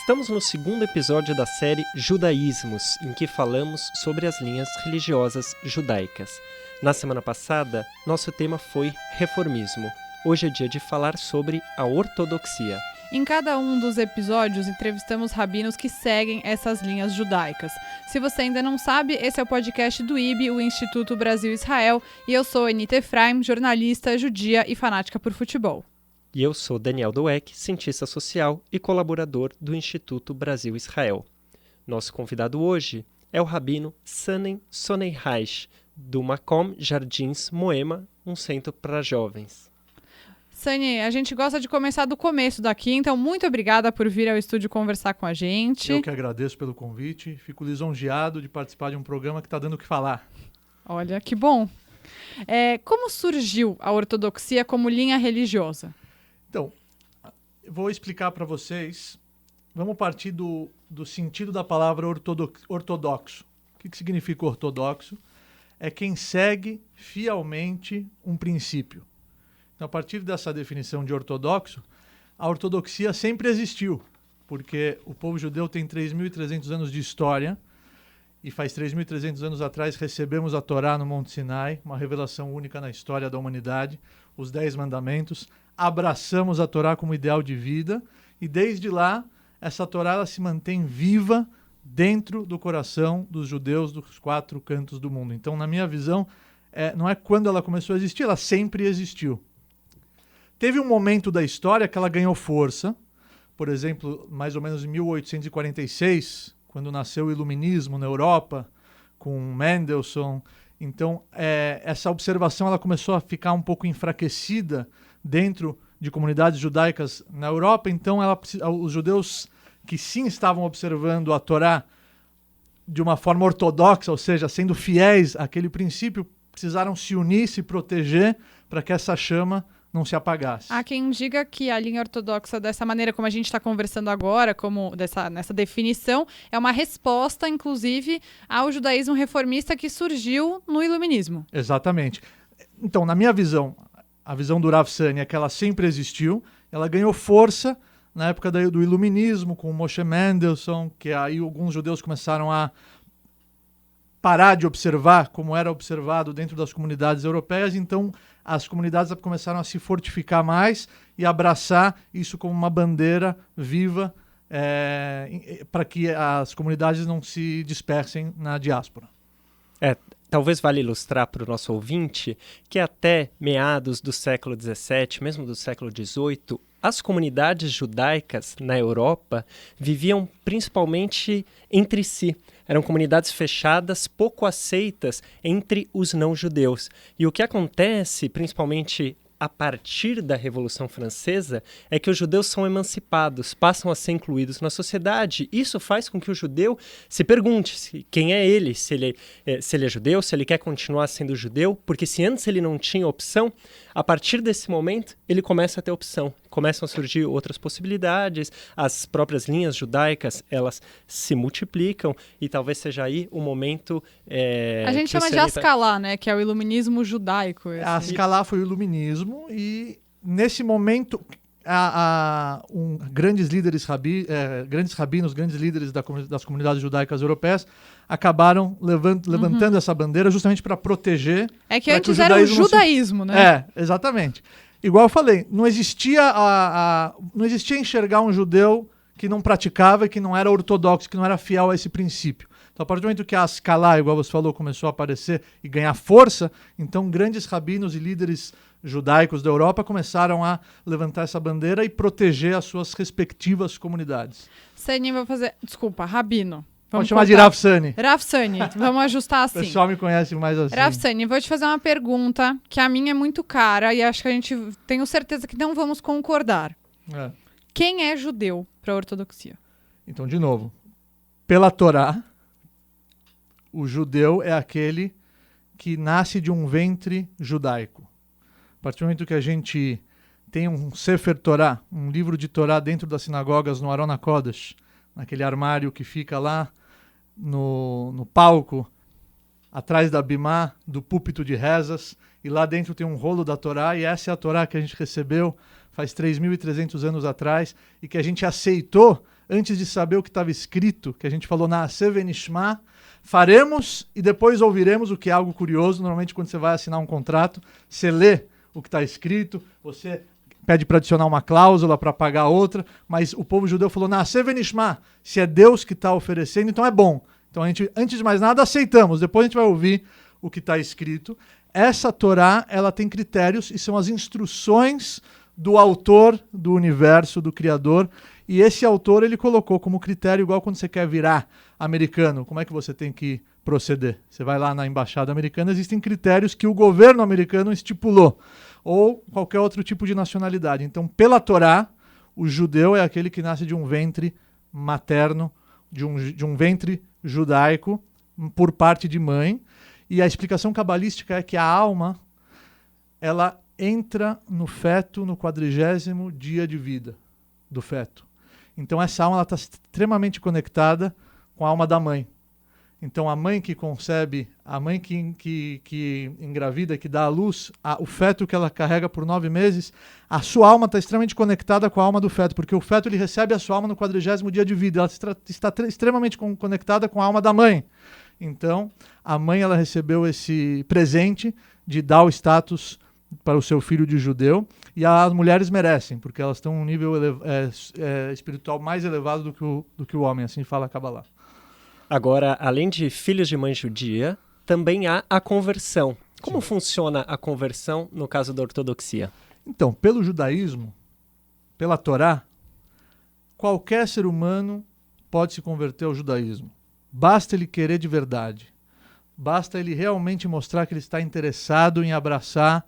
Estamos no segundo episódio da série Judaísmos, em que falamos sobre as linhas religiosas judaicas. Na semana passada, nosso tema foi reformismo. Hoje é dia de falar sobre a ortodoxia. Em cada um dos episódios, entrevistamos rabinos que seguem essas linhas judaicas. Se você ainda não sabe, esse é o podcast do IB, o Instituto Brasil-Israel, e eu sou Anita Efraim, jornalista, judia e fanática por futebol. E eu sou Daniel Dweck, cientista social e colaborador do Instituto Brasil-Israel. Nosso convidado hoje é o rabino Sanem Sonei-Reich, do Makom Jardins Moema, um centro para jovens. Sani, a gente gosta de começar do começo daqui, então muito obrigada por vir ao estúdio conversar com a gente. Eu que agradeço pelo convite, fico lisonjeado de participar de um programa que está dando o que falar. Olha, que bom. Como surgiu a ortodoxia como linha religiosa? Então, vou explicar para vocês. Vamos partir do sentido da palavra ortodoxo. O que significa ortodoxo? É quem segue fielmente um princípio. Então, a partir dessa definição de ortodoxo, a ortodoxia sempre existiu, porque o povo judeu tem 3.300 anos de história, e faz 3.300 anos atrás recebemos a Torá no Monte Sinai, uma revelação única na história da humanidade, os 10 mandamentos, abraçamos a Torá como ideal de vida, e desde lá, essa Torá ela se mantém viva dentro do coração dos judeus dos 4 cantos do mundo. Então, na minha visão, não é quando ela começou a existir, ela sempre existiu. Teve um momento da história que ela ganhou força, por exemplo, mais ou menos em 1846, quando nasceu o Iluminismo na Europa, com Mendelssohn. Então, essa observação ela começou a ficar um pouco enfraquecida dentro de comunidades judaicas na Europa. Então, os judeus que sim estavam observando a Torá de uma forma ortodoxa, ou seja, sendo fiéis àquele princípio, precisaram se unir, se proteger para que essa chama não se apagasse. Há quem diga que a linha ortodoxa, dessa maneira como a gente está conversando agora, nessa definição, é uma resposta, inclusive, ao judaísmo reformista que surgiu no Iluminismo. Exatamente. Então, na minha visão, a visão do Rav Sani é que ela sempre existiu, ela ganhou força na época do Iluminismo, com Moshe Mendelssohn, que aí alguns judeus começaram a parar de observar como era observado dentro das comunidades europeias, então as comunidades começaram a se fortificar mais e abraçar isso como uma bandeira viva para que as comunidades não se dispersem na diáspora. Talvez vale ilustrar para o nosso ouvinte que até meados do século XVII, mesmo do século XVIII, as comunidades judaicas na Europa viviam principalmente entre si. Eram comunidades fechadas, pouco aceitas entre os não-judeus. E o que acontece, principalmente a partir da Revolução Francesa, é que os judeus são emancipados, passam a ser incluídos na sociedade. Isso faz com que o judeu se pergunte quem é ele, se ele é judeu, se ele quer continuar sendo judeu, porque se antes ele não tinha opção, a partir desse momento ele começa a ter opção. Começam a surgir outras possibilidades, as próprias linhas judaicas, elas se multiplicam e talvez seja aí o momento... a gente chama de Ascalá, né, que é o iluminismo judaico. A Ascalá foi o iluminismo e nesse momento grandes líderes grandes rabinos, grandes líderes das comunidades judaicas europeias acabaram levantando essa bandeira justamente para proteger... É que antes era o judaísmo, né? Exatamente. Igual eu falei, não existia enxergar um judeu que não praticava e que não era ortodoxo, que não era fiel a esse princípio. Então, a partir do momento que a Ascalá, igual você falou, começou a aparecer e ganhar força, então grandes rabinos e líderes judaicos da Europa começaram a levantar essa bandeira e proteger as suas respectivas comunidades. Sani, vou fazer... Desculpa, rabino. Pode chamar de Rav Sani. Rav Sani, vamos ajustar assim. O pessoal me conhece mais assim. Rav Sani, vou te fazer uma pergunta que a minha é muito cara e acho que a gente tenho certeza que não vamos concordar. Quem é judeu para a ortodoxia? Então, de novo, pela Torá, o judeu é aquele que nasce de um ventre judaico. A partir do momento que a gente tem um Sefer Torá, um livro de Torá dentro das sinagogas no Aron HaKodesh, naquele armário que fica lá no palco, atrás da bimá, do púlpito de rezas, e lá dentro tem um rolo da Torá, e essa é a Torá que a gente recebeu faz 3.300 anos atrás, e que a gente aceitou antes de saber o que estava escrito, que a gente falou na Sevenishma, faremos e depois ouviremos, o que é algo curioso. Normalmente, quando você vai assinar um contrato, você lê o que está escrito, você pede para adicionar uma cláusula para pagar outra, mas o povo judeu falou, na Sevenishma, se é Deus que está oferecendo, então é bom. Então a gente, antes de mais nada, aceitamos, depois a gente vai ouvir o que está escrito. Essa Torá, ela tem critérios e são as instruções do autor do universo, do Criador, e esse autor ele colocou como critério, igual quando você quer virar americano, como é que você tem que proceder? Você vai lá na embaixada americana, existem critérios que o governo americano estipulou, ou qualquer outro tipo de nacionalidade. Então, pela Torá, o judeu é aquele que nasce de um ventre materno, de um ventre judaico, por parte de mãe, e a explicação cabalística é que a alma, ela entra no feto no 40º dia de vida do feto. Então essa alma está extremamente conectada com a alma da mãe. Então a mãe que concebe, a mãe que engravida, que dá à luz, o feto que ela carrega por 9 meses, a sua alma está extremamente conectada com a alma do feto, porque o feto ele recebe a sua alma no 40º dia de vida. Ela está extremamente conectada com a alma da mãe. Então a mãe ela recebeu esse presente de dar o status para o seu filho de judeu, e as mulheres merecem, porque elas estão em um nível espiritual mais elevado do que o homem, assim fala a Kabbalah. Agora, além de filhos de mãe judia, também há a conversão. Como funciona a conversão no caso da ortodoxia? Então, pelo judaísmo, pela Torá, qualquer ser humano pode se converter ao judaísmo. Basta ele querer de verdade. Basta ele realmente mostrar que ele está interessado em abraçar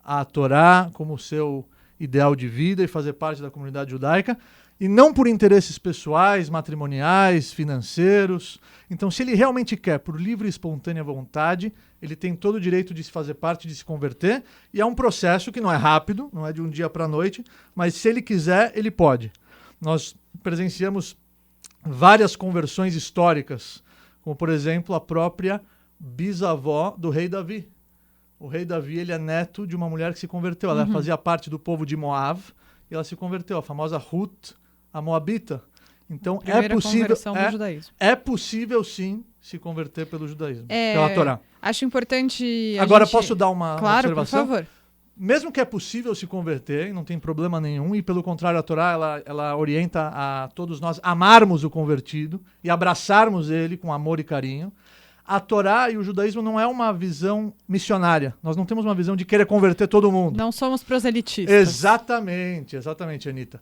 a Torá como seu ideal de vida e fazer parte da comunidade judaica, e não por interesses pessoais, matrimoniais, financeiros. Então, se ele realmente quer, por livre e espontânea vontade, ele tem todo o direito de se fazer parte, de se converter, e é um processo que não é rápido, não é de um dia para a noite, mas se ele quiser, ele pode. Nós presenciamos várias conversões históricas, como, por exemplo, a própria bisavó do rei Davi. O rei Davi, ele é neto de uma mulher que se converteu. Ela fazia parte do povo de Moab e ela se converteu, a famosa Ruth, a Moabita. Então é possível sim se converter pelo judaísmo, pela Torá. Acho importante Agora posso dar uma observação? Por favor. Mesmo que é possível se converter, não tem problema nenhum, e pelo contrário a Torá ela orienta a todos nós amarmos o convertido e abraçarmos ele com amor e carinho. A Torá e o judaísmo não é uma visão missionária. Nós não temos uma visão de querer converter todo mundo. Não somos proselitistas. Exatamente, Anitta.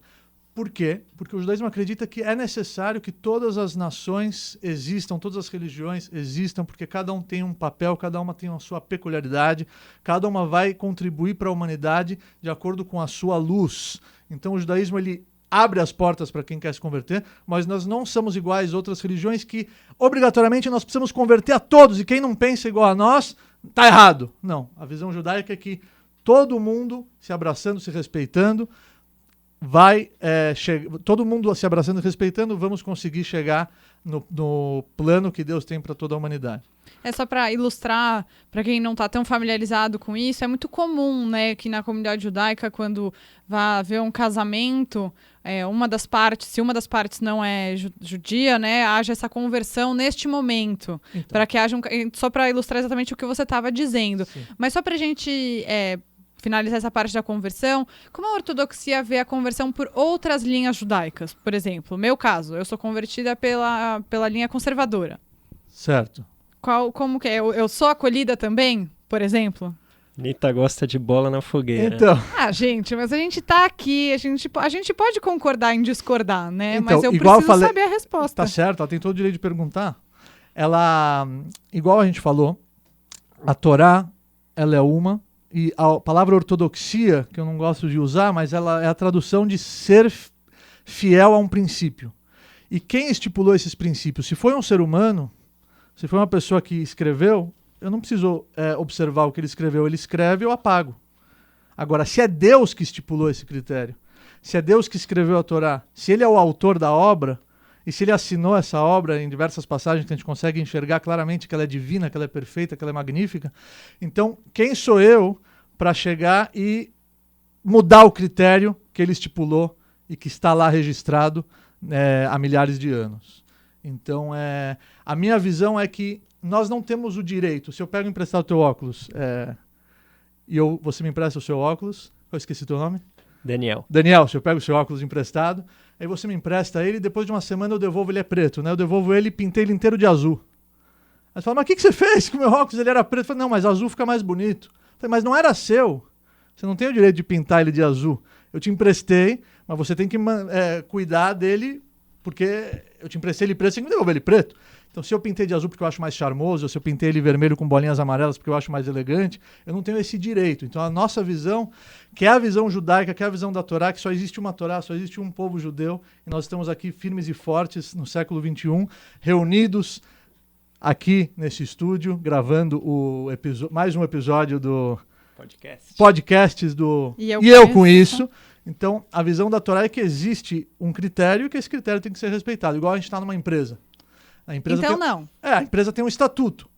Por quê? Porque o judaísmo acredita que é necessário que todas as nações existam, todas as religiões existam, porque cada um tem um papel, cada uma tem a sua peculiaridade, cada uma vai contribuir para a humanidade de acordo com a sua luz. Então o judaísmo ele abre as portas para quem quer se converter, mas nós não somos iguais a outras religiões que, obrigatoriamente, nós precisamos converter a todos, e quem não pensa igual a nós, está errado. Não, a visão judaica é que todo mundo se abraçando, se respeitando, todo mundo se abraçando e respeitando, vamos conseguir chegar no plano que Deus tem para toda a humanidade. É só para ilustrar, para quem não está tão familiarizado com isso, é muito comum, né, que na comunidade judaica, quando vai haver um casamento, se uma das partes não é judia, né, haja essa conversão neste momento, então, para que haja só para ilustrar exatamente o que você estava dizendo. Sim. Mas só para a gente finalizar essa parte da conversão, como a ortodoxia vê a conversão por outras linhas judaicas? Por exemplo, meu caso, eu sou convertida pela linha conservadora. Certo. Como que é? Eu sou acolhida também, por exemplo? Nita gosta de bola na fogueira. Então. Gente, mas a gente tá aqui, a gente pode concordar em discordar, né? Então, mas eu preciso saber a resposta. Tá certo, ela tem todo o direito de perguntar. Ela, igual a gente falou, a Torá, ela é uma, e a palavra ortodoxia, que eu não gosto de usar, mas ela é a tradução de ser fiel a um princípio. E quem estipulou esses princípios? Se foi um ser humano, se foi uma pessoa que escreveu, eu não preciso observar o que ele escreveu. Ele escreve, eu apago. Agora, se é Deus que estipulou esse critério, se é Deus que escreveu a Torá, se ele é o autor da obra, e se ele assinou essa obra em diversas passagens que a gente consegue enxergar claramente que ela é divina, que ela é perfeita, que ela é magnífica, então quem sou eu para chegar e mudar o critério que ele estipulou e que está lá registrado há milhares de anos. Então, a minha visão é que nós não temos o direito. Se eu pego emprestado o teu óculos você me empresta o seu óculos, eu esqueci o teu nome? Daniel, se eu pego o seu óculos emprestado, aí você me empresta ele e depois de uma semana eu devolvo, ele é preto, né? Eu devolvo ele e pintei ele inteiro de azul. Aí você fala, mas o que você fez com o meu óculos? Ele era preto. Eu falei, não, mas azul fica mais bonito. Eu falei, mas não era seu. Você não tem o direito de pintar ele de azul. Eu te emprestei, mas você tem que cuidar dele, porque eu te emprestei ele preto, você tem que devolver ele preto. Então, se eu pintei de azul porque eu acho mais charmoso, ou se eu pintei ele vermelho com bolinhas amarelas porque eu acho mais elegante, eu não tenho esse direito. Então, a nossa visão, que é a visão judaica, que é a visão da Torá, que só existe uma Torá, só existe um povo judeu, e nós estamos aqui firmes e fortes no século XXI, reunidos aqui nesse estúdio, gravando mais um episódio do podcasts do E Eu Com Isso. Então, a visão da Torá é que existe um critério e que esse critério tem que ser respeitado, igual a gente está numa empresa. A empresa tem um estatuto.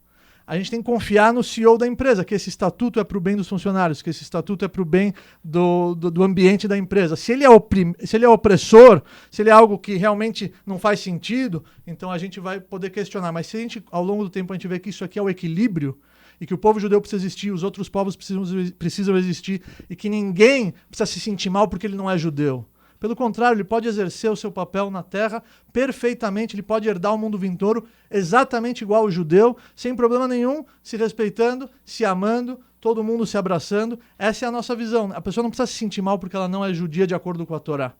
A gente tem que confiar no CEO da empresa, que esse estatuto é para o bem dos funcionários, que esse estatuto é para o bem do ambiente da empresa. Se ele é opressor, se ele é algo que realmente não faz sentido, então a gente vai poder questionar. Mas se a gente, ao longo do tempo, a gente vê que isso aqui é o equilíbrio, e que o povo judeu precisa existir, os outros povos precisam existir, e que ninguém precisa se sentir mal porque ele não é judeu. Pelo contrário, ele pode exercer o seu papel na terra perfeitamente, ele pode herdar o mundo vindouro exatamente igual o judeu, sem problema nenhum, se respeitando, se amando, todo mundo se abraçando. Essa é a nossa visão. A pessoa não precisa se sentir mal porque ela não é judia de acordo com a Torá.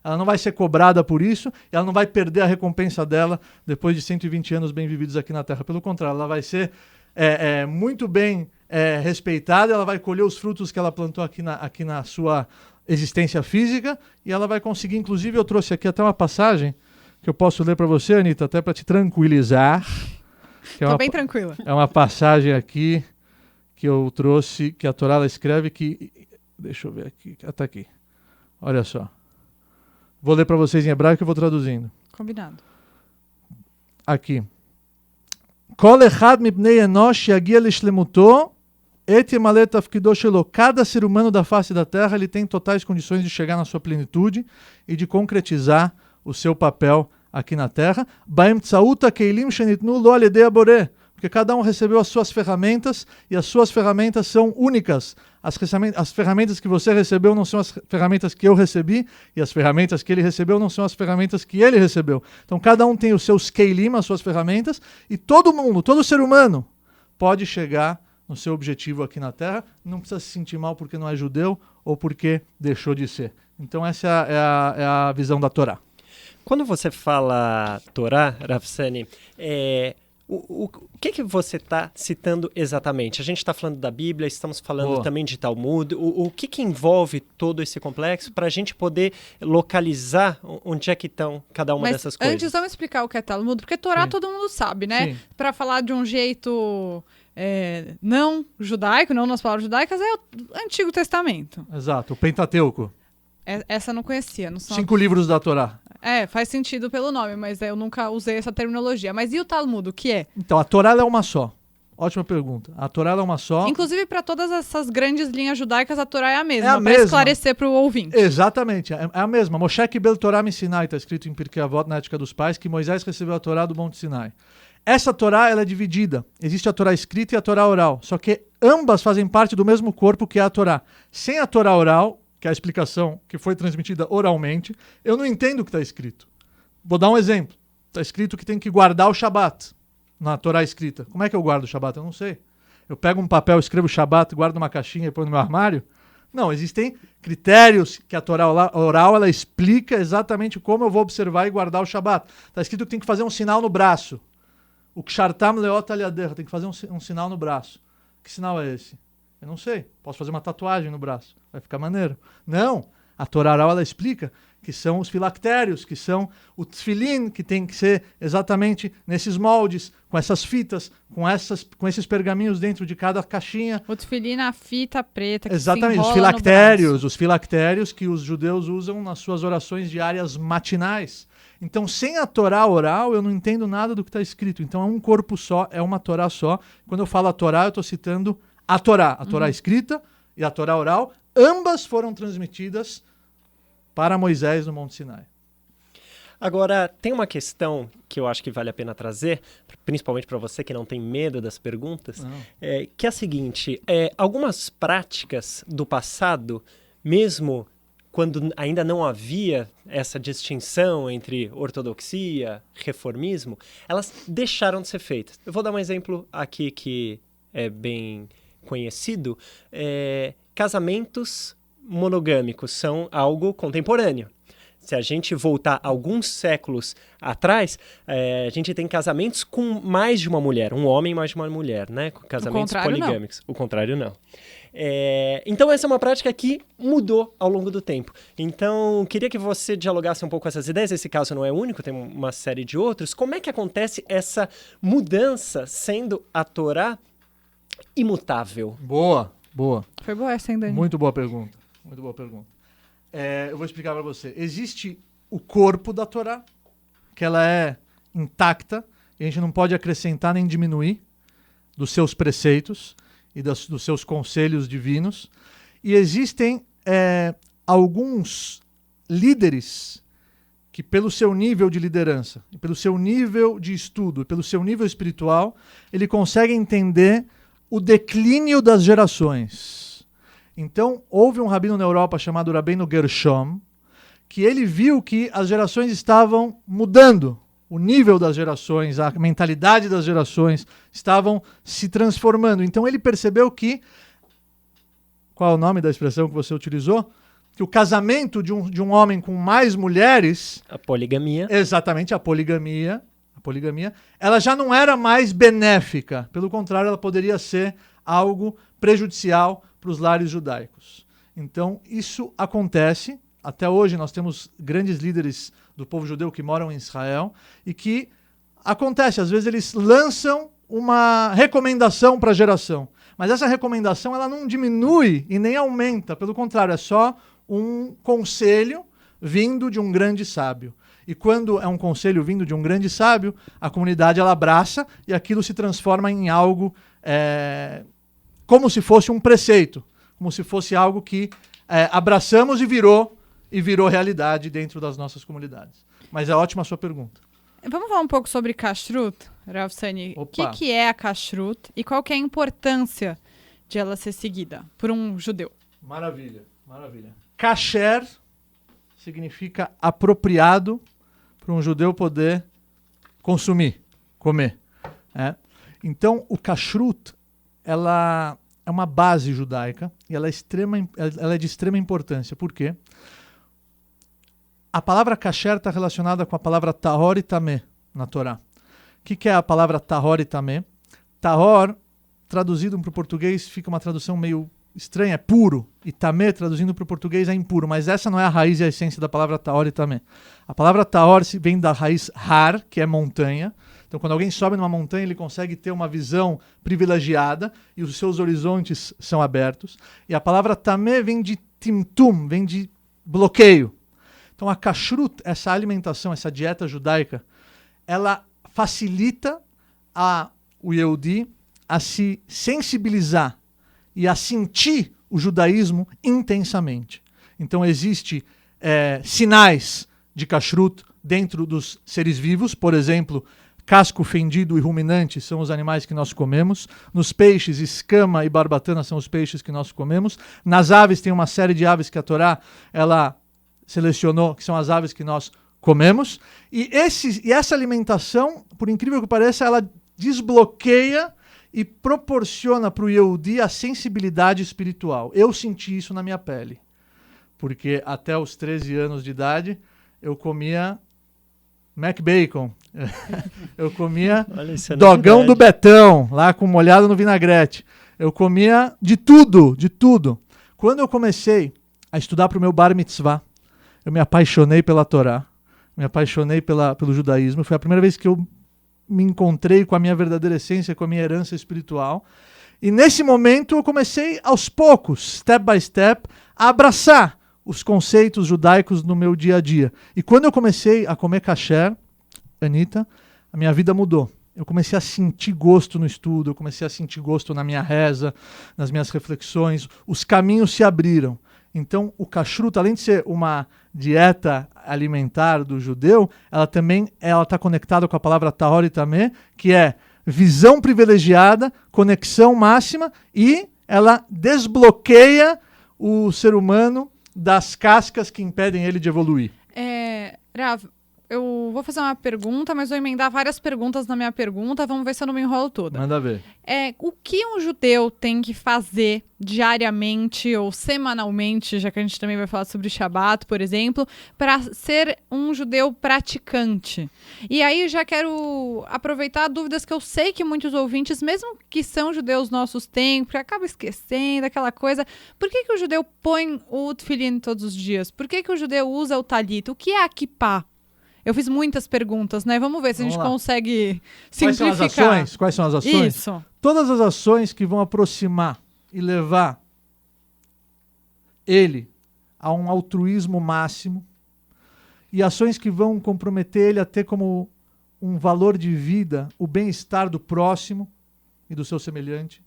Ela não vai ser cobrada por isso, e ela não vai perder a recompensa dela depois de 120 anos bem vividos aqui na terra. Pelo contrário, ela vai ser muito bem respeitada, ela vai colher os frutos que ela plantou aqui na sua existência física, e ela vai conseguir, inclusive eu trouxe aqui até uma passagem que eu posso ler para você, Anitta, até para te tranquilizar. Estou bem tranquila. É uma passagem aqui que eu trouxe, que a Torá ela escreve que... Deixa eu ver aqui, está aqui. Olha só. Vou ler para vocês em hebraico e eu vou traduzindo. Combinado. Aqui. Kol echad mibnei enosh yagia lishlemuto cada ser humano da face da terra ele tem totais condições de chegar na sua plenitude e de concretizar o seu papel aqui na terra. Porque cada um recebeu as suas ferramentas e as suas ferramentas são únicas. As ferramentas que você recebeu não são as ferramentas que eu recebi, e as ferramentas que ele recebeu não são as ferramentas que ele recebeu. Então cada um tem os seus keilim, as suas ferramentas, e todo mundo, todo ser humano pode chegar no seu objetivo aqui na Terra, não precisa se sentir mal porque não é judeu ou porque deixou de ser. Então essa é a visão da Torá. Quando você fala Torá, Rav Sani, o que você está citando exatamente? A gente está falando da Bíblia, estamos falando também de Talmud. O que envolve todo esse complexo para a gente poder localizar onde é que estão cada uma dessas coisas? Antes, vamos explicar o que é Talmud, porque Torá todo mundo sabe, né? Para falar de um jeito... não judaico, não nas palavras judaicas, é o Antigo Testamento. Exato, o Pentateuco. Essa eu não conhecia. Não 5 livros da Torá. Faz sentido pelo nome, mas eu nunca usei essa terminologia. Mas e o Talmud, o que é? Então, a Torá é uma só. Ótima pergunta. A Torá é uma só. Inclusive, para todas essas grandes linhas judaicas, a Torá é a mesma, para esclarecer para o ouvinte. Exatamente, é a mesma. Moshe Kibel Torá Mi Sinai, está escrito em Pirkei Avot, na Ética dos Pais, que Moisés recebeu a Torá do Monte Sinai. Essa Torá ela é dividida. Existe a Torá escrita e a Torá oral. Só que ambas fazem parte do mesmo corpo que é a Torá. Sem a Torá oral, que é a explicação que foi transmitida oralmente, eu não entendo o que está escrito. Vou dar um exemplo. Está escrito que tem que guardar o Shabat na Torá escrita. Como é que eu guardo o Shabat? Eu não sei. Eu pego um papel, escrevo o Shabat, guardo numa caixinha e põe no meu armário? Não, existem critérios que a Torá oral ela explica exatamente como eu vou observar e guardar o Shabat. Está escrito que tem que fazer um sinal no braço. O kshartam leot aliaderra, tem que fazer um sinal no braço. Que sinal é esse? Eu não sei. Posso fazer uma tatuagem no braço. Vai ficar maneiro. Não. A Torá oral ela explica que são os filactérios, que são o tefilin, que tem que ser exatamente nesses moldes, com essas fitas, com esses pergaminhos dentro de cada caixinha. O tefilin, a fita preta que exatamente, se enrola os filactérios que os judeus usam nas suas orações diárias matinais. Então, sem a Torá oral, eu não entendo nada do que está escrito. Então, é um corpo só, é uma Torá só. Quando eu falo a Torá, eu estou citando a Torá escrita e a Torá oral. Ambas foram transmitidas para Moisés no Monte Sinai. Agora, tem uma questão que eu acho que vale a pena trazer, principalmente para você que não tem medo das perguntas, que é a seguinte, algumas práticas do passado, mesmo quando ainda não havia essa distinção entre ortodoxia, reformismo, elas deixaram de ser feitas. Eu vou dar um exemplo aqui que é bem conhecido. Casamentos monogâmicos são algo contemporâneo. Se a gente voltar alguns séculos atrás, a gente tem casamentos com mais de uma mulher, um homem mais de uma mulher, né? Com casamentos poligâmicos. O contrário, não. Então, essa é uma prática que mudou ao longo do tempo. Então, queria que você dialogasse um pouco com essas ideias. Esse caso não é único, tem uma série de outros. Como é que acontece essa mudança, sendo a Torá imutável? Boa. Foi boa essa, hein, Dani? Muito boa pergunta. Eu vou explicar para você. Existe o corpo da Torá, que ela é intacta, e a gente não pode acrescentar nem diminuir dos seus preceitos e dos seus conselhos divinos. E existem alguns líderes que, pelo seu nível de liderança, pelo seu nível de estudo, pelo seu nível espiritual, ele consegue entender o declínio das gerações. Então, houve um rabino na Europa chamado Rabbeinu Gershom, que ele viu que as gerações estavam mudando, o nível das gerações, a mentalidade das gerações estavam se transformando. Então, ele percebeu que, qual é o nome da expressão que você utilizou? Que o casamento de um homem com mais mulheres... A poligamia. Exatamente, a poligamia, ela já não era mais benéfica. Pelo contrário, ela poderia ser algo prejudicial para os lares judaicos. Então, isso acontece. Até hoje, nós temos grandes líderes do povo judeu que moram em Israel e que acontece. Às vezes, eles lançam uma recomendação para a geração. Mas essa recomendação ela não diminui e nem aumenta. Pelo contrário, é só um conselho vindo de um grande sábio. E quando é um conselho vindo de um grande sábio, a comunidade ela abraça e aquilo se transforma em algo como se fosse um preceito, como se fosse algo que abraçamos e virou realidade dentro das nossas comunidades. Mas é ótima a sua pergunta. Vamos falar um pouco sobre kashrut, Rav Sani. O que é a kashrut e qual que é a importância de ela ser seguida por um judeu? Maravilha. Kasher significa apropriado para um judeu poder consumir, comer. Então, o kashrut, ela é uma base judaica e ela é de extrema importância. Por quê? A palavra kasher está relacionada com a palavra tahor e tamé na Torá. O que é a palavra tahor e tamé? Tahor, traduzido para o português, fica uma tradução meio estranha, é puro. E tamé, traduzindo para o português, é impuro. Mas essa não é a raiz e a essência da palavra tahor e tamé. A palavra tahor vem da raiz har, que é montanha. Então, quando alguém sobe numa montanha, ele consegue ter uma visão privilegiada e os seus horizontes são abertos. E a palavra tamé vem de timtum, vem de bloqueio. Então, a kashrut, essa alimentação, essa dieta judaica, ela facilita o Yehudi a se sensibilizar e a sentir o judaísmo intensamente. Então, existem sinais de kashrut dentro dos seres vivos, por exemplo, casco fendido e ruminante são os animais que nós comemos. Nos peixes, escama e barbatana são os peixes que nós comemos. Nas aves, tem uma série de aves que a Torá ela selecionou, que são as aves que nós comemos. E essa alimentação, por incrível que pareça, ela desbloqueia e proporciona para o Yehudi a sensibilidade espiritual. Eu senti isso na minha pele. Porque até os 13 anos de idade, eu comia McBacon. Eu comia dogão do Betão, lá com molhado no vinagrete. Eu comia de tudo, de tudo. Quando eu comecei a estudar para o meu bar mitzvah, eu me apaixonei pela Torá, me apaixonei pelo judaísmo. Foi a primeira vez que eu me encontrei com a minha verdadeira essência, com a minha herança espiritual. E nesse momento eu comecei, aos poucos, step by step, a abraçar os conceitos judaicos no meu dia a dia. E quando eu comecei a comer kasher, Anitta, a minha vida mudou. Eu comecei a sentir gosto no estudo, eu comecei a sentir gosto na minha reza, nas minhas reflexões, os caminhos se abriram. Então, o kashrut, além de ser uma dieta alimentar do judeu, ela também está conectada com a palavra tahor e tameh, que é visão privilegiada, conexão máxima, e ela desbloqueia o ser humano das cascas que impedem ele de evoluir. Rav, eu vou fazer uma pergunta, mas vou emendar várias perguntas na minha pergunta. Vamos ver se eu não me enrolo toda. Manda ver. O que um judeu tem que fazer diariamente ou semanalmente, já que a gente também vai falar sobre Shabat, por exemplo, para ser um judeu praticante? E aí eu já quero aproveitar dúvidas que eu sei que muitos ouvintes, mesmo que são judeus nossos, têm, porque acaba esquecendo aquela coisa. Por que o judeu põe o tefilin todos os dias? Por que o judeu usa o talit? O que é a kippah? Eu fiz muitas perguntas, né? Vamos ver se a gente consegue simplificar. Quais são as ações? Isso. Todas as ações que vão aproximar e levar ele a um altruísmo máximo e ações que vão comprometer ele a ter como um valor de vida o bem-estar do próximo e do seu semelhante.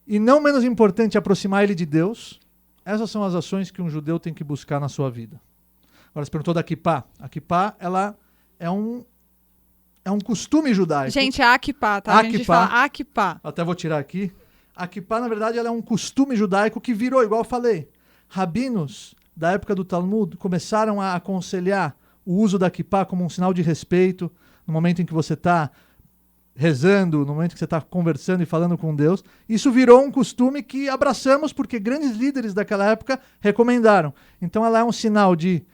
E não menos importante, aproximar ele de Deus. Essas são as ações que um judeu tem que buscar na sua vida. Agora, você perguntou da kippah. A kippah, ela é um costume judaico. Gente, a kippah, tá? A gente fala a kippah. Até vou tirar aqui. A kippah, na verdade, ela é um costume judaico que virou, igual eu falei. Rabinos da época do Talmud começaram a aconselhar o uso da kippah como um sinal de respeito no momento em que você está rezando, no momento que você está conversando e falando com Deus. Isso virou um costume que abraçamos porque grandes líderes daquela época recomendaram. Então ela é um sinal de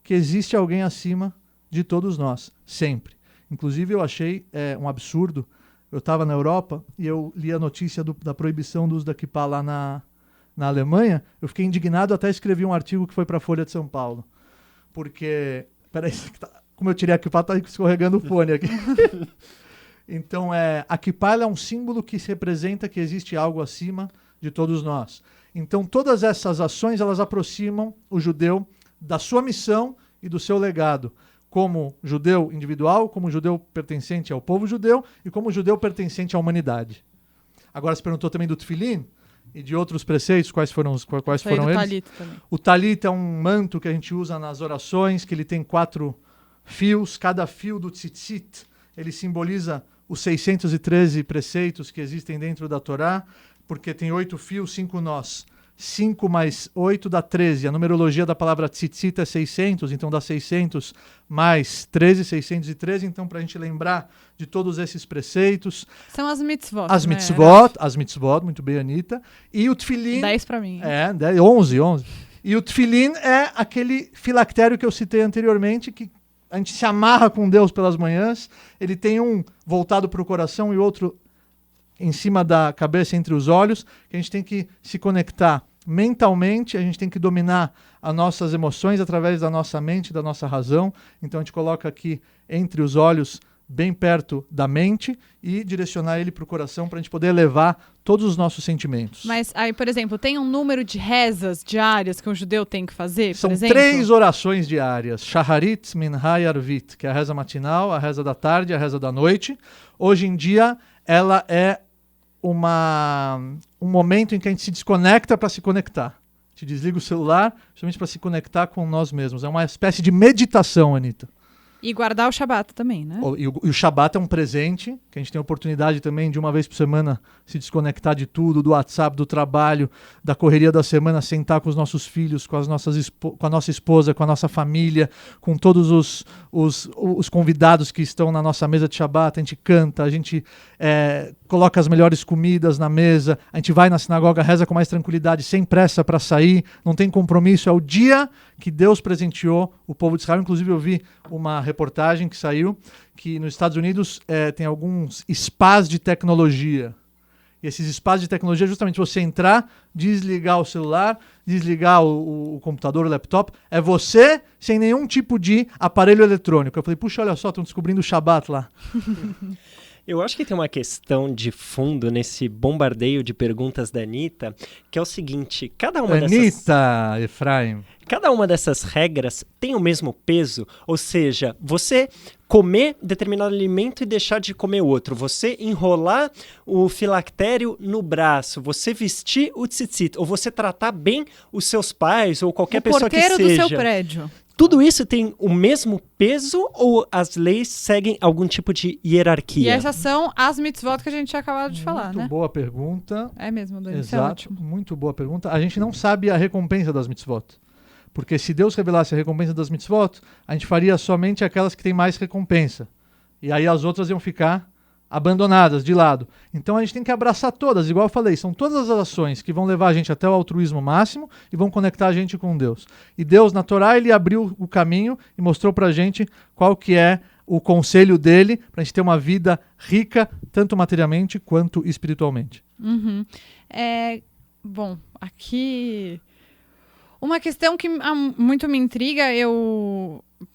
que existe alguém acima de todos nós, sempre. Inclusive eu achei um absurdo, eu estava na Europa e eu li a notícia da proibição do uso da kippah lá na Alemanha, eu fiquei indignado, até escrevi um artigo que foi para a Folha de São Paulo. Porque, peraí, como eu tirei a kippah, tá escorregando o fone aqui. Então, a kippah é um símbolo que representa que existe algo acima de todos nós. Então, todas essas ações, elas aproximam o judeu da sua missão e do seu legado, como judeu individual, como judeu pertencente ao povo judeu e como judeu pertencente à humanidade. Agora, você perguntou também do tefilin e de outros preceitos, quais foram eles? Talit também. O talit é um manto que a gente usa nas orações, que ele tem 4 fios, cada fio do tzitzit, ele simboliza os 613 preceitos que existem dentro da Torá, porque tem 8 fios, 5 nós. 5 mais 8 dá 13. A numerologia da palavra tzitzit é 600, então dá 600 mais 13, 613. Então, para a gente lembrar de todos esses preceitos. São as mitzvot. As mitzvot, muito bem, Anitta. E o tefilin... 10 para mim. 11. E o tefilin é aquele filactério que eu citei anteriormente, que a gente se amarra com Deus pelas manhãs. Ele tem um voltado para o coração e outro em cima da cabeça, entre os olhos, que a gente tem que se conectar mentalmente, a gente tem que dominar as nossas emoções através da nossa mente, da nossa razão. Então a gente coloca aqui entre os olhos, bem perto da mente, e direcionar ele para o coração para a gente poder elevar todos os nossos sentimentos. Mas aí, por exemplo, tem um número de rezas diárias que um judeu tem que fazer, São por exemplo? 3 orações diárias. Shaharit, Minha e Arvit, que é a reza matinal, a reza da tarde e a reza da noite. Hoje em dia, ela é um momento em que a gente se desconecta para se conectar. A gente desliga o celular justamente para se conectar com nós mesmos. É uma espécie de meditação, Anitta. E guardar o Shabat também, né? E o Shabat é um presente, que a gente tem a oportunidade também de uma vez por semana se desconectar de tudo, do WhatsApp, do trabalho, da correria da semana, sentar com os nossos filhos, com a nossa esposa, com a nossa família, com todos os convidados que estão na nossa mesa de Shabat. A gente canta, a gente coloca as melhores comidas na mesa, a gente vai na sinagoga, reza com mais tranquilidade, sem pressa para sair, não tem compromisso. É o dia que Deus presenteou o povo de Israel. Inclusive eu vi uma reportagem que saiu que nos Estados Unidos tem alguns spas de tecnologia. E esses spas de tecnologia é justamente você entrar, desligar o celular, desligar o computador, o laptop. É você sem nenhum tipo de aparelho eletrônico. Eu falei, puxa, olha só, estão descobrindo o Shabat lá. Eu acho que tem uma questão de fundo nesse bombardeio de perguntas da Anitta, que é o seguinte, cada uma dessas regras tem o mesmo peso, ou seja, você comer determinado alimento e deixar de comer outro, você enrolar o filactério no braço, você vestir o tzitzit, ou você tratar bem os seus pais ou qualquer pessoa que seja. O porteiro do seu prédio. Tudo isso tem o mesmo peso ou as leis seguem algum tipo de hierarquia? E essas são as mitzvot que a gente tinha acabado de falar, né? Muito boa pergunta. É mesmo, Dani, Exato, isso é ótimo. muito boa pergunta. A gente não sabe a recompensa das mitzvot. Porque se Deus revelasse a recompensa das mitzvot, a gente faria somente aquelas que têm mais recompensa. E aí as outras iam ficar abandonadas, de lado. Então a gente tem que abraçar todas, igual eu falei, são todas as ações que vão levar a gente até o altruísmo máximo e vão conectar a gente com Deus. E Deus, na Torá, ele abriu o caminho e mostrou pra gente qual que é o conselho dele pra gente ter uma vida rica, tanto materialmente quanto espiritualmente. Uhum. Bom, aqui... Uma questão que muito me intriga,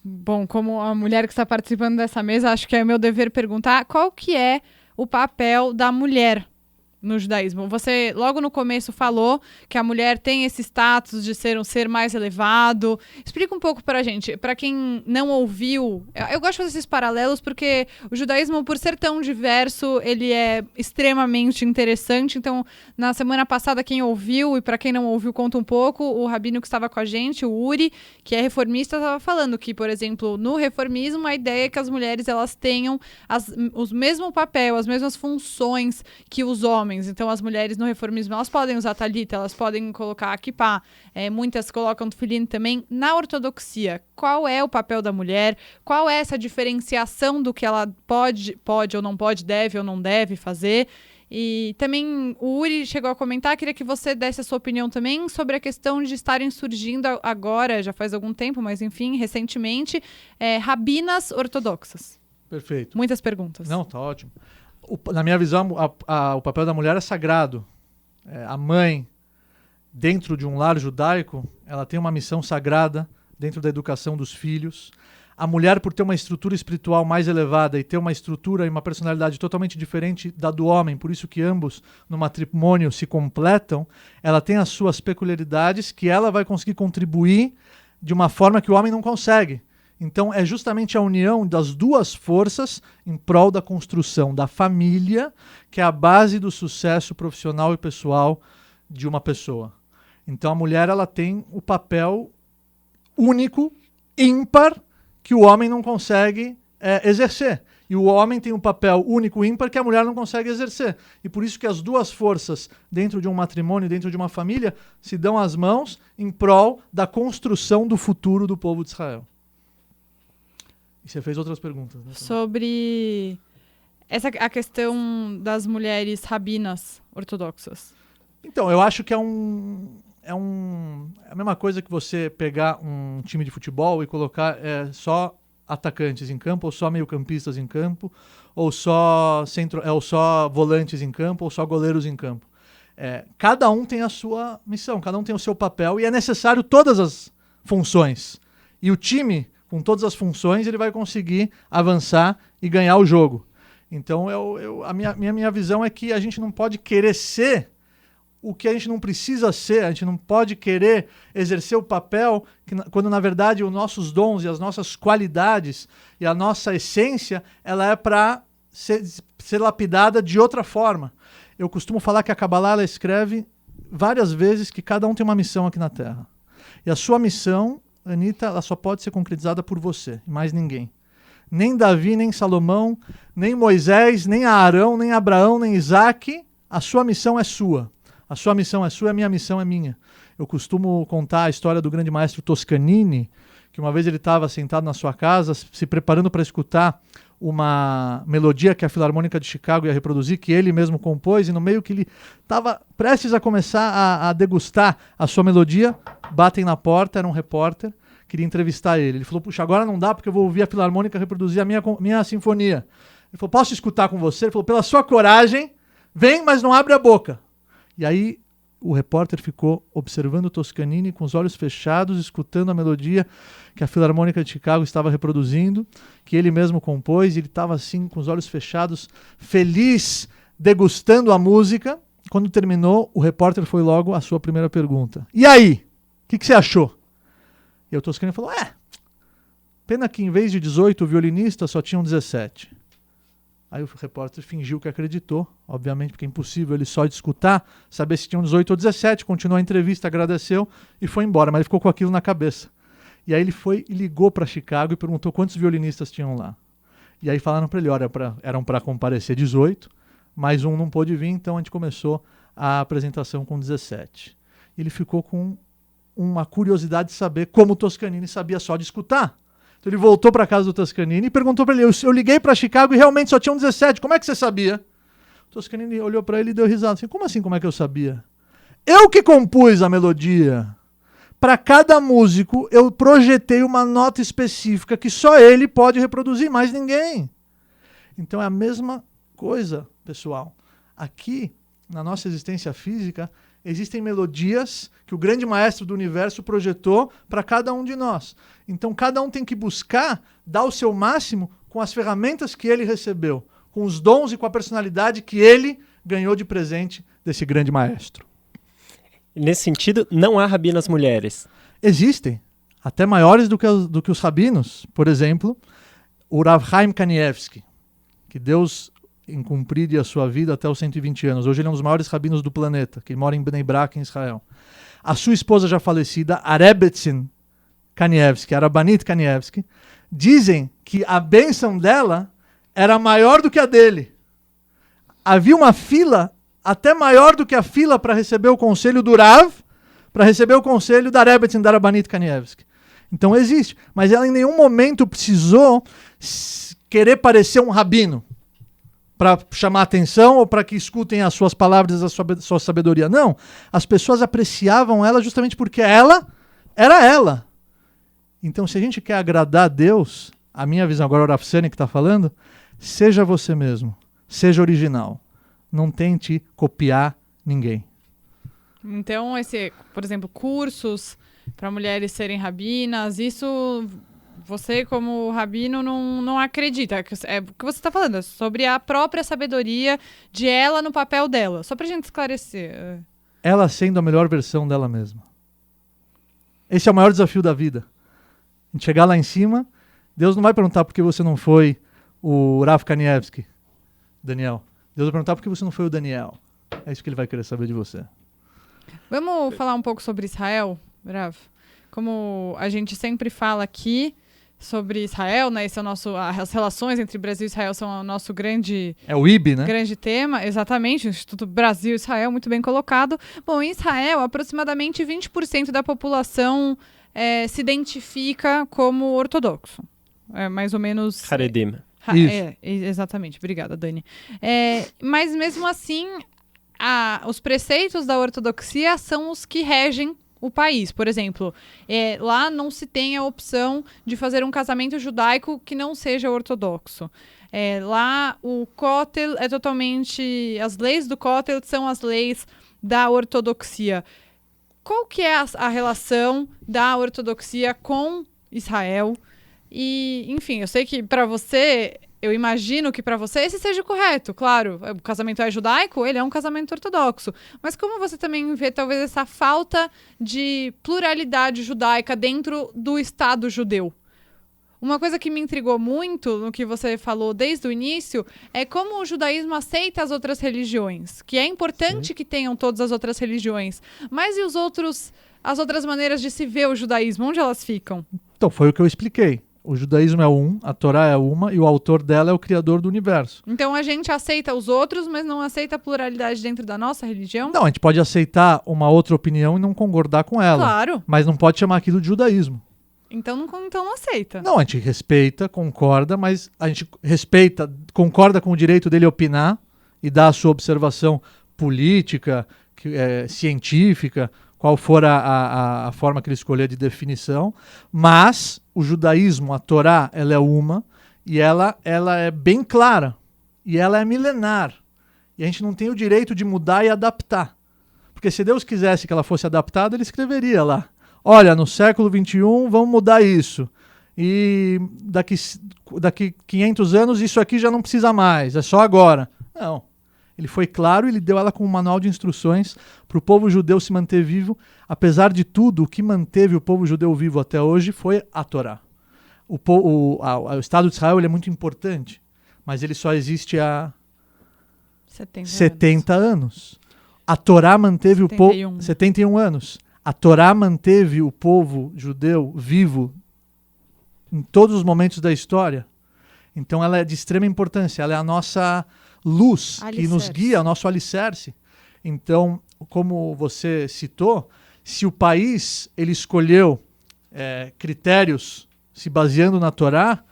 bom, como a mulher que está participando dessa mesa, acho que é meu dever perguntar qual que é o papel da mulher no judaísmo. Você, logo no começo, falou que a mulher tem esse status de ser um ser mais elevado. Explica um pouco pra gente, pra quem não ouviu. Eu gosto de fazer esses paralelos porque o judaísmo, por ser tão diverso, ele é extremamente interessante. Então, na semana passada, quem ouviu, e pra quem não ouviu, conta um pouco, o rabino que estava com a gente, o Uri, que é reformista, estava falando que, por exemplo, no reformismo, a ideia é que as mulheres elas tenham o mesmo papel, as mesmas funções que os homens. Então, as mulheres no reformismo, elas podem usar talita, elas podem colocar a kippá, muitas colocam tefilim também. Na ortodoxia, qual é o papel da mulher? Qual é essa diferenciação do que ela pode ou não pode, deve ou não deve fazer? E também o Uri chegou a comentar, queria que você desse a sua opinião também sobre a questão de estarem surgindo agora, já faz algum tempo, mas enfim, recentemente, rabinas ortodoxas. Perfeito. Muitas perguntas. Não, tá ótimo. Na minha visão, o papel da mulher é sagrado. A mãe, dentro de um lar judaico, ela tem uma missão sagrada dentro da educação dos filhos. A mulher, por ter uma estrutura espiritual mais elevada e ter uma estrutura e uma personalidade totalmente diferente da do homem, por isso que ambos no matrimônio se completam, ela tem as suas peculiaridades que ela vai conseguir contribuir de uma forma que o homem não consegue. Então, é justamente a união das duas forças em prol da construção da família, que é a base do sucesso profissional e pessoal de uma pessoa. Então, a mulher ela tem o papel único, ímpar, que o homem não consegue exercer. E o homem tem um papel único, ímpar, que a mulher não consegue exercer. E por isso que as duas forças, dentro de um matrimônio, dentro de uma família, se dão as mãos em prol da construção do futuro do povo de Israel. E você fez outras perguntas, né? Sobre a questão das mulheres rabinas ortodoxas. Então, eu acho que é a mesma coisa que você pegar um time de futebol e colocar só atacantes em campo, ou só meio-campistas em campo, ou só volantes em campo, ou só goleiros em campo. Cada um tem a sua missão, cada um tem o seu papel, e é necessário todas as funções. E o time, com todas as funções, ele vai conseguir avançar e ganhar o jogo. Então, a minha visão é que a gente não pode querer ser o que a gente não precisa ser, a gente não pode querer exercer o papel quando, na verdade, os nossos dons e as nossas qualidades e a nossa essência, ela é para ser lapidada de outra forma. Eu costumo falar que a Kabbalah ela escreve várias vezes que cada um tem uma missão aqui na Terra. E a sua missão, Anitta, ela só pode ser concretizada por você, e mais ninguém. Nem Davi, nem Salomão, nem Moisés, nem Arão, nem Abraão, nem Isaac, a sua missão é sua. A sua missão é sua, a minha missão é minha. Eu costumo contar a história do grande maestro Toscanini, que uma vez ele estava sentado na sua casa, se preparando para escutar uma melodia que a Filarmônica de Chicago ia reproduzir, que ele mesmo compôs, e no meio que ele estava prestes a começar a degustar a sua melodia, batem na porta, era um repórter, queria entrevistar ele. Ele falou, puxa, agora não dá porque eu vou ouvir a Filarmônica reproduzir a minha sinfonia. Ele falou, posso escutar com você? Ele falou, pela sua coragem, vem, mas não abre a boca. E aí o repórter ficou observando Toscanini com os olhos fechados, escutando a melodia que a Filarmônica de Chicago estava reproduzindo, que ele mesmo compôs, e ele estava assim, com os olhos fechados, feliz, degustando a música. Quando terminou, o repórter foi logo à sua primeira pergunta. E aí? O que você achou? E o Toscanini falou, pena que em vez de 18 violinistas só tinham 17. Aí o repórter fingiu que acreditou, obviamente, porque é impossível ele só de escutar, saber se tinham 18 ou 17, continuou a entrevista, agradeceu e foi embora, mas ele ficou com aquilo na cabeça. E aí ele foi e ligou para Chicago e perguntou quantos violinistas tinham lá. E aí falaram para ele, olha, eram para comparecer 18, mais um não pôde vir, então a gente começou a apresentação com 17. Ele ficou com uma curiosidade de saber como o Toscanini sabia só de escutar. Então ele voltou para casa do Toscanini e perguntou para ele, eu liguei para Chicago e realmente só tinham 17, como é que você sabia? O Toscanini olhou para ele e deu risada, assim, como é que eu sabia? Eu que compus a melodia. Para cada músico eu projetei uma nota específica que só ele pode reproduzir, mais ninguém. Então é a mesma coisa, pessoal. Aqui, na nossa existência física, existem melodias que o grande maestro do universo projetou para cada um de nós. Então, cada um tem que buscar dar o seu máximo com as ferramentas que ele recebeu, com os dons e com a personalidade que ele ganhou de presente desse grande maestro. Nesse sentido, não há rabinas mulheres. Existem, até maiores do que os rabinos. Por exemplo, o Rav Chaim Kanievsky, que Deus cumpriria a sua vida até os 120 anos. Hoje ele é um dos maiores rabinos do planeta, que mora em Bnei Brak, em Israel. A sua esposa já falecida, a Rebbetzin Kanievsky, a Rabbanit Kanievsky, dizem que a bênção dela era maior do que a dele. Havia uma fila até maior do que a fila para receber o conselho do Rav, para receber o conselho da Rebbetzin, da Rabbanit Kanievsky. Então existe, mas ela em nenhum momento precisou querer parecer um rabino para chamar atenção ou para que escutem as suas palavras, a sua sabedoria. Não, as pessoas apreciavam ela justamente porque ela era ela. Então, se a gente quer agradar a Deus, a minha visão, agora o Rav Sani que está falando, seja você mesmo, seja original. Não tente copiar ninguém. Então, por exemplo, cursos para mulheres serem rabinas, isso você, como rabino, não acredita. É o que você está falando, é sobre a própria sabedoria de ela no papel dela. Só para a gente esclarecer. Ela sendo a melhor versão dela mesma. Esse é o maior desafio da vida. A gente chegar lá em cima, Deus não vai perguntar por que você não foi o Rav Kanievsky, Daniel. Deus vai perguntar por que você não foi o Daniel. É isso que ele vai querer saber de você. Vamos falar um pouco sobre Israel, Rav? Como a gente sempre fala aqui sobre Israel, né? Esse é as relações entre Brasil e Israel são o nosso grande... É o IB, né? Grande tema, exatamente. O Instituto Brasil e Israel, muito bem colocado. Bom, em Israel, aproximadamente 20% da população se identifica como ortodoxo. É mais ou menos... Haredim. Exatamente. Obrigada, Dani. Mas mesmo assim, os preceitos da ortodoxia são os que regem o país. Por exemplo, lá não se tem a opção de fazer um casamento judaico que não seja ortodoxo. Lá o Kotel é totalmente... As leis do Kotel são as leis da ortodoxia. Qual que é a relação da ortodoxia com Israel? E, enfim, eu sei que para você... Eu imagino que para você esse seja o correto, claro. O casamento é judaico, ele é um casamento ortodoxo. Mas como você também vê, talvez, essa falta de pluralidade judaica dentro do Estado judeu? Uma coisa que me intrigou muito no que você falou desde o início é como o judaísmo aceita as outras religiões. Que é importante que tenham todas as outras religiões. Mas e as outras maneiras de se ver o judaísmo? Onde elas ficam? Então, foi o que eu expliquei. O judaísmo é um, a Torá é uma e o autor dela é o criador do universo. Então a gente aceita os outros, mas não aceita a pluralidade dentro da nossa religião? Não, a gente pode aceitar uma outra opinião e não concordar com ela. Claro. Mas não pode chamar aquilo de judaísmo. Então não aceita. Não, a gente respeita, concorda, mas a gente respeita, concorda com o direito dele opinar e dar a sua observação política, científica, qual for a forma que ele escolher de definição, mas o judaísmo, a Torá, ela é uma, e ela é bem clara, e ela é milenar, e a gente não tem o direito de mudar e adaptar, porque Porque se Deus quisesse que ela fosse adaptada, ele escreveria lá. Olha, no século XXI vamos mudar isso. E daqui 500 anos isso aqui já não precisa mais, é só agora. Não. Ele foi claro e ele deu ela com um manual de instruções para o povo judeu se manter vivo. Apesar de tudo, o que manteve o povo judeu vivo até hoje foi a Torá. O Estado de Israel ele é muito importante, mas ele só existe há 70 anos. A Torá manteve 71. O povo... 71 anos. A Torá manteve o povo judeu vivo em todos os momentos da história. Então ela é de extrema importância. Ela é a nossa luz que nos guia, o nosso alicerce. Então, como você citou, se o país ele escolheu critérios se baseando na Torá,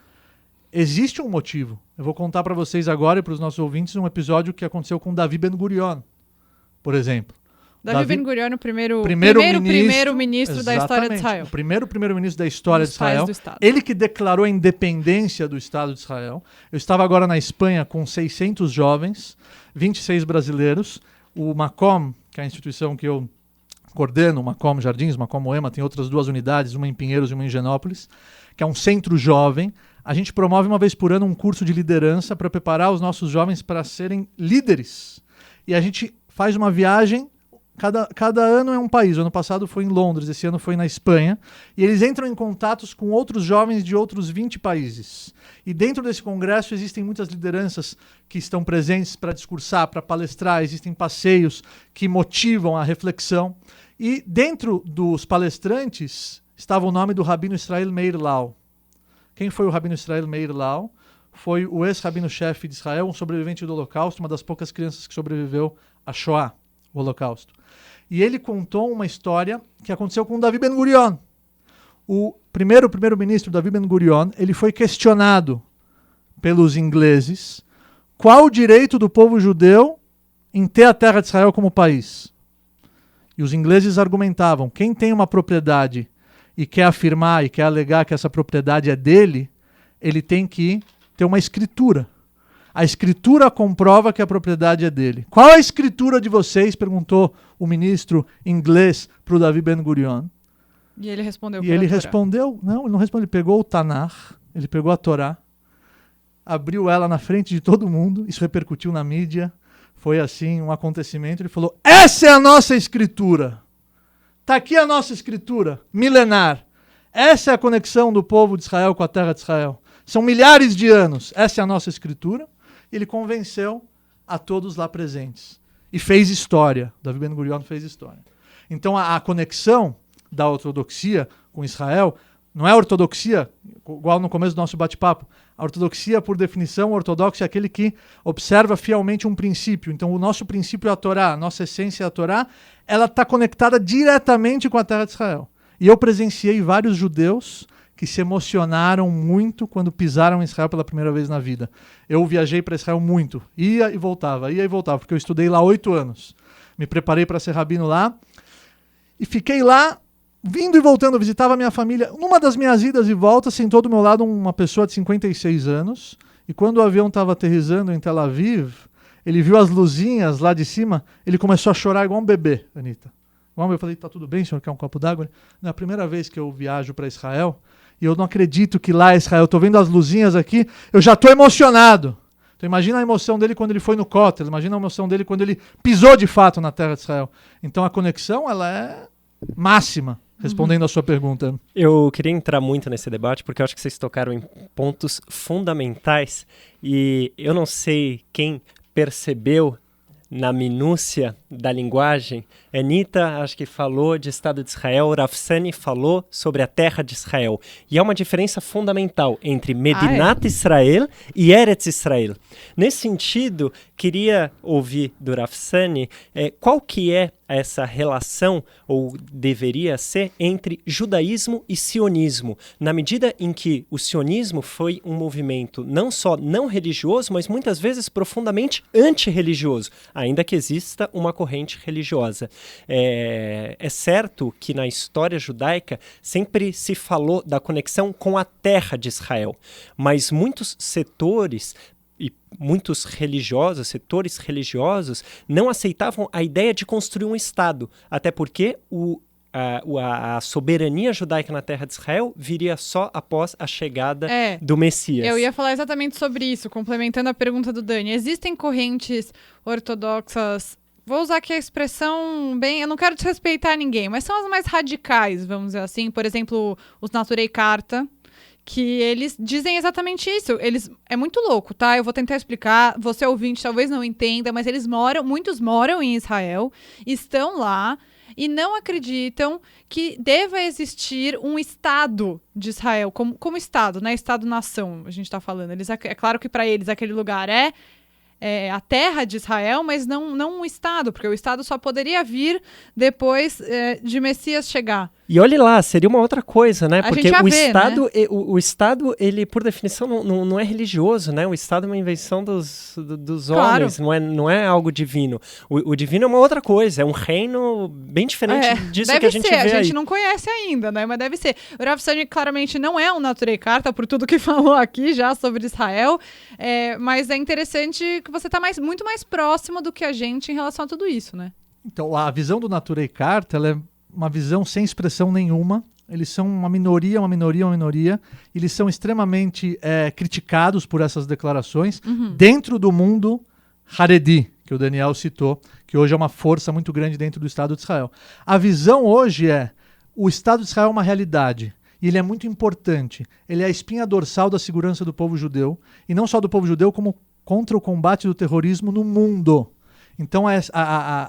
existe um motivo. Eu vou contar para vocês agora e para os nossos ouvintes um episódio que aconteceu com Davi Ben-Gurion, por exemplo. Davi Ben-Gurion, o primeiro-ministro da história de Israel. O primeiro-ministro da história de Israel. Ele que declarou a independência do Estado de Israel. Eu estava agora na Espanha com 600 jovens, 26 brasileiros. O Macom, que é a instituição que eu coordeno, o Macom Jardins, o Macom Moema, tem outras 2 unidades, uma em Pinheiros e uma em Higienópolis, que é um centro jovem. A gente promove uma vez por ano um curso de liderança para preparar os nossos jovens para serem líderes. E a gente faz uma viagem. Cada ano é um país. O ano passado foi em Londres, esse ano foi na Espanha. E eles entram em contatos com outros jovens de outros 20 países. E dentro desse congresso existem muitas lideranças que estão presentes para discursar, para palestrar. Existem passeios que motivam a reflexão. E dentro dos palestrantes estava o nome do Rabino Israel Meir Lau. Quem foi o Rabino Israel Meir Lau? Foi o ex-rabino-chefe de Israel, um sobrevivente do Holocausto, uma das poucas crianças que sobreviveu à Shoah, o Holocausto. E ele contou uma história que aconteceu com Davi Ben-Gurion. O primeiro-ministro Davi Ben-Gurion, ele foi questionado pelos ingleses qual o direito do povo judeu em ter a terra de Israel como país. E os ingleses argumentavam, quem tem uma propriedade e quer afirmar e quer alegar que essa propriedade é dele, ele tem que ter uma escritura. A escritura comprova que a propriedade é dele. Qual a escritura de vocês? Perguntou o ministro inglês para o Davi Ben-Gurion. E ele respondeu. E ele respondeu, não, ele não respondeu, ele pegou o Tanakh, ele pegou a Torá, abriu ela na frente de todo mundo, isso repercutiu na mídia, foi assim um acontecimento, ele falou, essa é a nossa escritura. Está aqui a nossa escritura, milenar. Essa é a conexão do povo de Israel com a terra de Israel. São milhares de anos. Essa é a nossa escritura. Ele convenceu a todos lá presentes. E fez história. Davi Ben-Gurion fez história. Então a conexão da ortodoxia com Israel não é ortodoxia, igual no começo do nosso bate-papo. A ortodoxia, por definição, o ortodoxo é aquele que observa fielmente um princípio. Então o nosso princípio é a Torá, a nossa essência é a Torá. Ela está conectada diretamente com a terra de Israel. E eu presenciei vários judeus que se emocionaram muito quando pisaram em Israel pela primeira vez na vida. Eu viajei para Israel muito, ia e voltava, porque eu estudei lá 8 anos. Me preparei para ser rabino lá e fiquei lá, vindo e voltando, visitava a minha família. Numa das minhas idas e voltas, sentou do meu lado uma pessoa de 56 anos, e quando o avião estava aterrissando em Tel Aviv, ele viu as luzinhas lá de cima, ele começou a chorar igual um bebê, Anitta. Eu falei, tá tudo bem, senhor, quer um copo d'água? É a primeira vez que eu viajo para Israel, e eu não acredito que lá é Israel. Eu tô vendo as luzinhas aqui, eu já tô emocionado. Então imagina a emoção dele quando ele foi no Kotel, imagina a emoção dele quando ele pisou de fato na terra de Israel. Então a conexão, ela é máxima, respondendo a sua pergunta. Eu queria entrar muito nesse debate, porque eu acho que vocês tocaram em pontos fundamentais, e eu não sei quem percebeu na minúcia da linguagem. Anitta, acho que falou de Estado de Israel, Rafsani falou sobre a terra de Israel. E há uma diferença fundamental entre Medinat Israel e Eretz Israel. Nesse sentido, queria ouvir do Rafsani qual que é essa relação, ou deveria ser, entre judaísmo e sionismo, na medida em que o sionismo foi um movimento não só não religioso, mas muitas vezes profundamente antirreligioso, ainda que exista uma corrente religiosa. É certo que na história judaica sempre se falou da conexão com a terra de Israel, mas muitos setores e muitos religiosos, setores religiosos, não aceitavam a ideia de construir um Estado, até porque a soberania judaica na terra de Israel viria só após a chegada do Messias. Eu ia falar exatamente sobre isso, complementando a pergunta do Dani. Existem correntes ortodoxas, vou usar aqui a expressão bem, eu não quero desrespeitar ninguém, mas são as mais radicais, vamos dizer assim. Por exemplo, os Naturei Karta, que eles dizem exatamente isso. É muito louco, tá? Eu vou tentar explicar. Você ouvinte talvez não entenda, mas muitos moram em Israel, estão lá e não acreditam que deva existir um Estado de Israel, como Estado, né? Estado-nação, a gente está falando. É claro que para eles aquele lugar é a terra de Israel, mas não um Estado, porque o Estado só poderia vir depois de Messias chegar. E olhe lá, seria uma outra coisa, né? Porque Estado, né? o Estado, ele, por definição, não é religioso, né? O Estado é uma invenção dos claro. homens, não é algo divino. O divino é uma outra coisa, é um reino bem diferente disso que a gente vê aí. A gente não conhece ainda, né? Mas deve ser. O Rav Sani claramente não é um Naturei Karta, por tudo que falou aqui já sobre Israel, mas é interessante que você está muito mais próximo do que a gente em relação a tudo isso, né? Então, a visão do Naturei Karta, ela é uma visão sem expressão nenhuma. Eles são uma minoria. Eles são extremamente criticados por essas declarações dentro do mundo Haredi, que o Daniel citou, que hoje é uma força muito grande dentro do Estado de Israel. A visão hoje o Estado de Israel é uma realidade. E ele é muito importante. Ele é a espinha dorsal da segurança do povo judeu. E não só do povo judeu, como contra o combate do terrorismo no mundo. Então,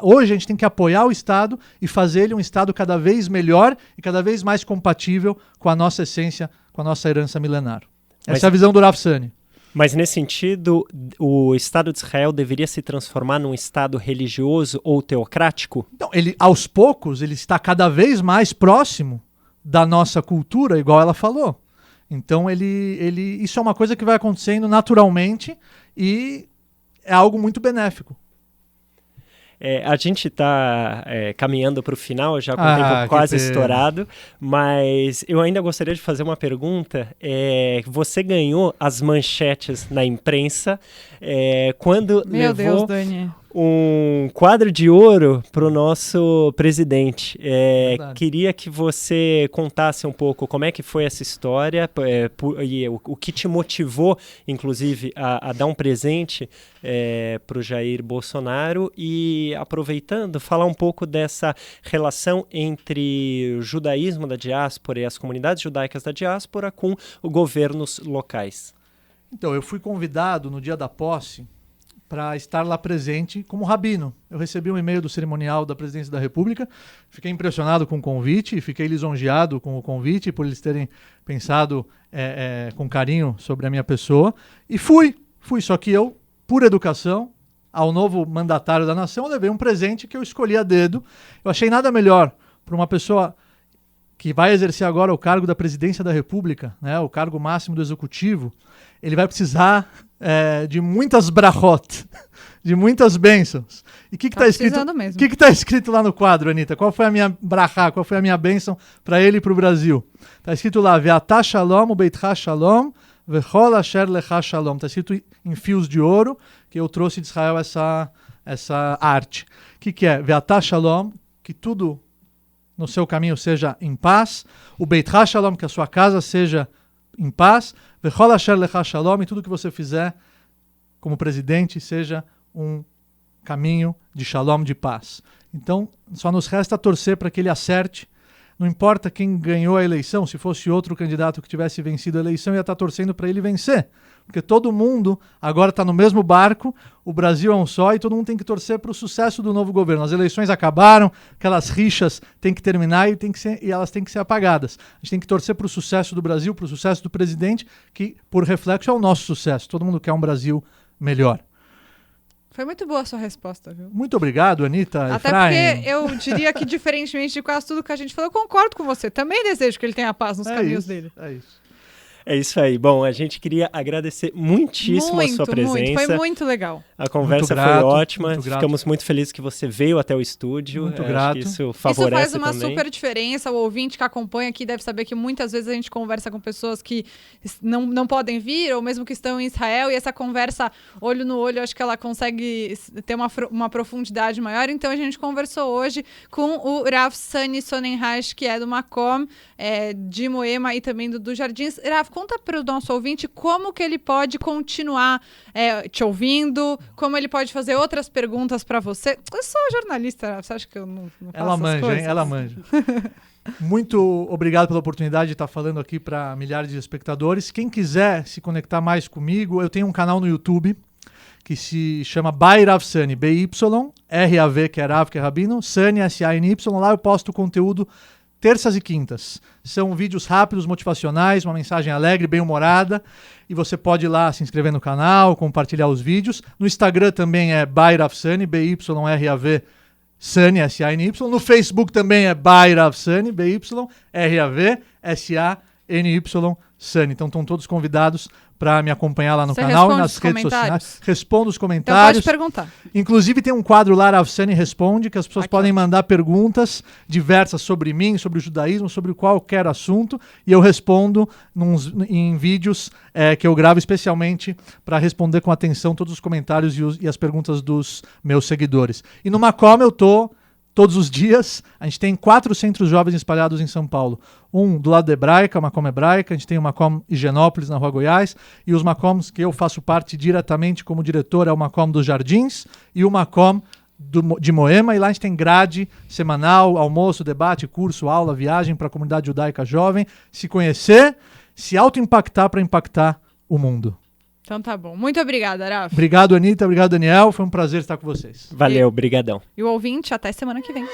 hoje a gente tem que apoiar o Estado e fazer ele um Estado cada vez melhor e cada vez mais compatível com a nossa essência, com a nossa herança milenar. Essa é a visão do Rav Sani. Mas, nesse sentido, o Estado de Israel deveria se transformar num Estado religioso ou teocrático? Então, aos poucos, ele está cada vez mais próximo da nossa cultura, igual ela falou. Então, isso é uma coisa que vai acontecendo naturalmente e é algo muito benéfico. A gente está caminhando para o final, já com o tempo quase estourado, mas eu ainda gostaria de fazer uma pergunta. Você ganhou as manchetes na imprensa quando Meu levou Deus, Dani. um quadro de ouro para o nosso presidente. Queria que você contasse um pouco como é que foi essa história e o que te motivou, inclusive, a dar um presente para o Jair Bolsonaro e, aproveitando, falar um pouco dessa relação entre o judaísmo da diáspora e as comunidades judaicas da diáspora com os governos locais. Então, eu fui convidado no dia da posse para estar lá presente como rabino. Eu recebi um e-mail do cerimonial da Presidência da República, fiquei impressionado com o convite, fiquei lisonjeado com o convite, por eles terem pensado com carinho sobre a minha pessoa, e fui, só que eu, por educação, ao novo mandatário da nação, eu levei um presente que eu escolhi a dedo. Eu achei nada melhor para uma pessoa que vai exercer agora o cargo da Presidência da República, né, o cargo máximo do Executivo. Ele vai precisar de muitas brachot, de muitas bênçãos. E o que está escrito? O que está escrito lá no quadro, Anitta? Qual foi a minha brachá? Qual foi a minha bênção para ele e para o Brasil? Está escrito lá: Ve'atah shalom, ubeitcha shalom, vechol asher lecha shalom. Está escrito em fios de ouro, que eu trouxe de Israel essa arte. O que é? Ve'atah shalom, que tudo no seu caminho seja em paz. Ubeitcha shalom, que a sua casa seja em paz. Vechol asher lecha shalom, e tudo que você fizer como presidente seja um caminho de shalom, de paz. Então, só nos resta torcer para que ele acerte. Não importa quem ganhou a eleição, se fosse outro candidato que tivesse vencido a eleição, ia estar torcendo para ele vencer. Porque todo mundo agora está no mesmo barco, o Brasil é um só e todo mundo tem que torcer para o sucesso do novo governo. As eleições acabaram, aquelas rixas têm que terminar e elas têm que ser apagadas. A gente tem que torcer para o sucesso do Brasil, para o sucesso do presidente, que, por reflexo, é o nosso sucesso. Todo mundo quer um Brasil melhor. Foi muito boa a sua resposta, viu? Muito obrigado, Anitta. Até Efraim. porque eu diria que, diferentemente de quase tudo que a gente falou, eu concordo com você. Também desejo que ele tenha paz nos caminhos dele. É isso. É isso aí. Bom, a gente queria agradecer muitíssimo a sua presença. Foi muito legal. A conversa grato, foi ótima. muito grato. Ficamos muito felizes que você veio até o estúdio. Muito Acho grato. que isso Isso favorece faz uma também. super diferença. O ouvinte que acompanha aqui deve saber que muitas vezes a gente conversa com pessoas que não podem vir, ou mesmo que estão em Israel, e essa conversa olho no olho, acho que ela consegue ter uma profundidade maior. Então a gente conversou hoje com o Rav Sani Sonnenreich, que é do Makom, de Moema e também do Jardins. Rav, conta para o nosso ouvinte como que ele pode continuar te ouvindo, como ele pode fazer outras perguntas para você. Eu sou jornalista, Rav, você acha que eu não faço Ela essas manja, coisas? hein? Ela manja. Muito obrigado pela oportunidade de estar falando aqui para milhares de espectadores. Quem quiser se conectar mais comigo, eu tenho um canal no YouTube que se chama By Rav Sani, B-Y, R-A-V, que é Rav, que é Rabino, Sani, S-A-N-Y. Lá eu posto conteúdo terças e quintas. São vídeos rápidos, motivacionais, uma mensagem alegre, bem-humorada. E você pode ir lá se inscrever no canal, compartilhar os vídeos. No Instagram também é By Rav Sani, B-Y-R-A-V, Sani, S-A-N-Y. No Facebook também é By Rav Sani, B-Y-R-A-V, S-A-N-Y, Sani. Então estão todos convidados para me acompanhar lá no Você canal e responde nas os redes comentários? sociais. Respondo os Então comentários. pode perguntar. Inclusive tem um quadro lá, Rav Sani Responde, que as pessoas Aqui, podem ó. mandar perguntas diversas sobre mim, sobre o judaísmo, sobre qualquer assunto, e eu respondo em vídeos que eu gravo especialmente para responder com atenção todos os comentários e as perguntas dos meus seguidores. E no Makom eu tô todos os dias. A gente tem 4 centros jovens espalhados em São Paulo. Um do lado da Hebraica, Makom Hebraica, a gente tem o Makom Higienópolis, na Rua Goiás, e os Makoms que eu faço parte diretamente como diretor é o Makom dos Jardins e o Makom de Moema, e lá a gente tem grade semanal, almoço, debate, curso, aula, viagem para a comunidade judaica jovem, se conhecer, se auto-impactar para impactar o mundo. Então tá bom. Muito obrigada, Rav. Obrigado, Anitta. Obrigado, Daniel. Foi um prazer estar com vocês. Valeu, brigadão. E o ouvinte, até semana que vem.